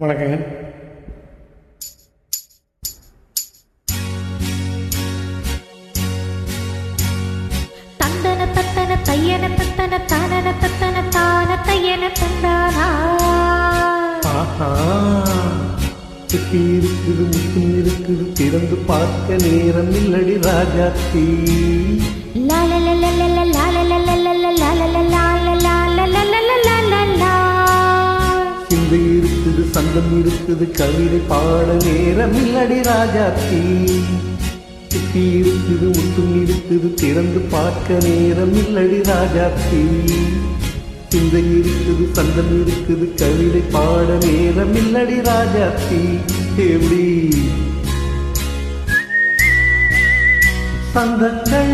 வணக்கங்க. தந்தன தத்தன தையன தத்தன தானன தத்தன தான தையன தந்தானா. சுத்தி இருக்குது முத்து இருக்குது திறந்து பார்க்க நேரம் இல்லடி ராஜாத்தி. சிந்தை இருக்குது சந்தம் இருக்குது கவிதை பாட நேரம் இல்லடி ராஜாத்தி. சுத்தி இருக்குது முத்தும் இருக்குது திறந்து பார்க்க நேரம் இல்லடி ராஜாத்தி. சிந்தை இருக்குது சந்தம் இருக்குது கவிதை பாட நேரம் இல்லடி ராஜாத்தி. எப்படி சந்தங்கள்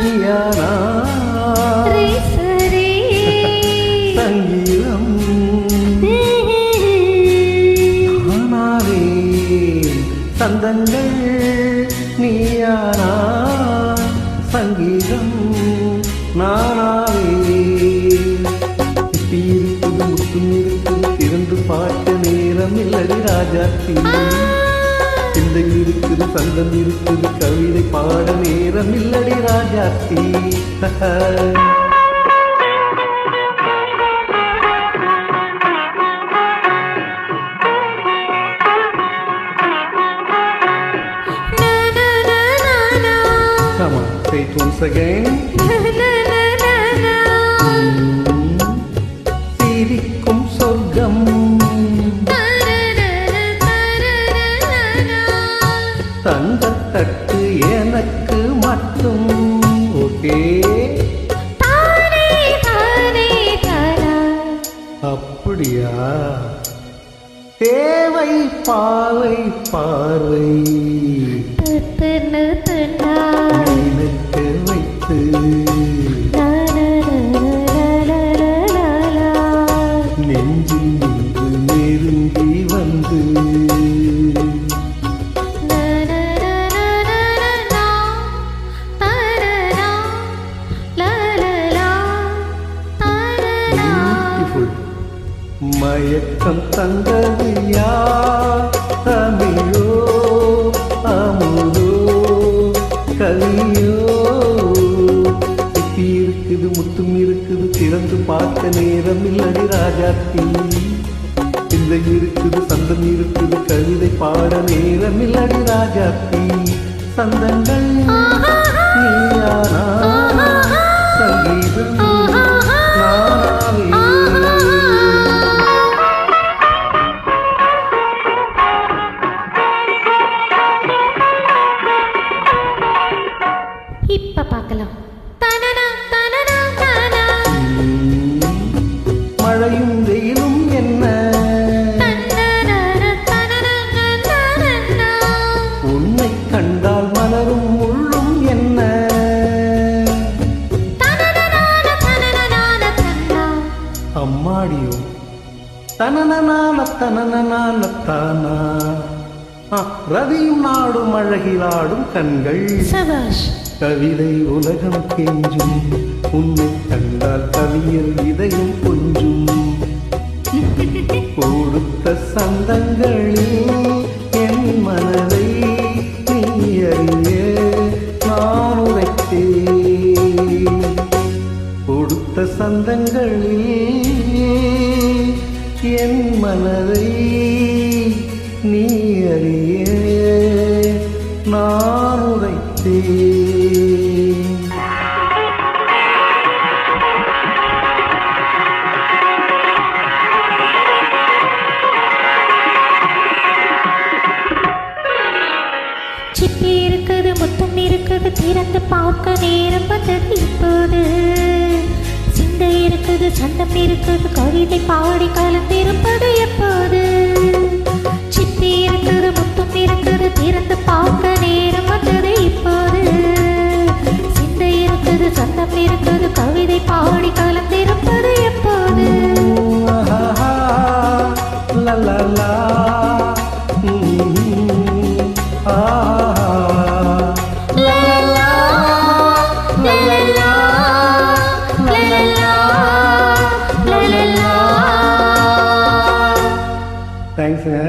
நீயானா சங்கீதம் ஆனாவே சந்தங்கள் நீயானா சங்கீதம் நானாவே. சுத்தி இருக்குது முத்தும் இருக்குது திறந்து பார்க்க நேரம் இல்லடி ராஜாத்தி. சிந்தை இருக்குது சந்தம் இருக்குது கவிதை பாட நேரம் இல்லடி Rajathi. Come on, say it once again. சிரிக்கும் சொர்க்கம் தங்கத்தட்டு எனக்கு மட்டும். ஓகே அப்படியா? தேவை பாவை பார்வை நினைத்து வைத்து நெஞ்சில் நின்று நெருங்கி வந்து மயக்கம் தந்தது யார்? தமிழோ அமுதோ கலியோ? சுத்தி இருக்குது முத்தும் இருக்குது திறந்து பார்க்க நேரம் இல்லடி ராஜாத்தி. சிந்தை இருக்குது சந்தம் இருக்குது கவிதை பாட நேரம் இல்லடி ராஜாத்தி. சந்தங்கள் நீயானா சங்கீதம் நானாவே. இப்ப பார்க்கலாம். மழையும் வெயிலும் என்ன உன்னை கண்டால் மலரும் உள்ளும் என்ன? அம்மாடியோ தனனனான தனனனான தானா. ரதியும் நாடும் அழகிலாடும் கண்கள் கவிதை உலகம் கெஞ்சும். உன்னை கண்டால் கவியல் இதயம் கொஞ்சும். கொடுத்த சந்தங்களில் என் மனதை நீ அறிய நான் உரைத்தேன். கொடுத்த சந்தங்களில் என் மனதை நீ அறிய நான் உரைத்தேன். சிப்பி இருக்குது முத்தம் இருக்குது திறந்து பார்க்க நேரம் வந்தது இப்போது. சிந்தை இருக்குது சந்தம் இருக்குது கவிதை பாடி கலந்திருப்பது எப்போது. சிப்பி இருக்குது முத்தம் இருக்குது திறந்து பார்க்க நேரம் வந்தது இப்போது. சிந்தை இருக்குது சந்தம் இருக்குது கவிதை பாடி கலந்திருப்பது எப்போது. la la la தேங்க்ஸுங்க.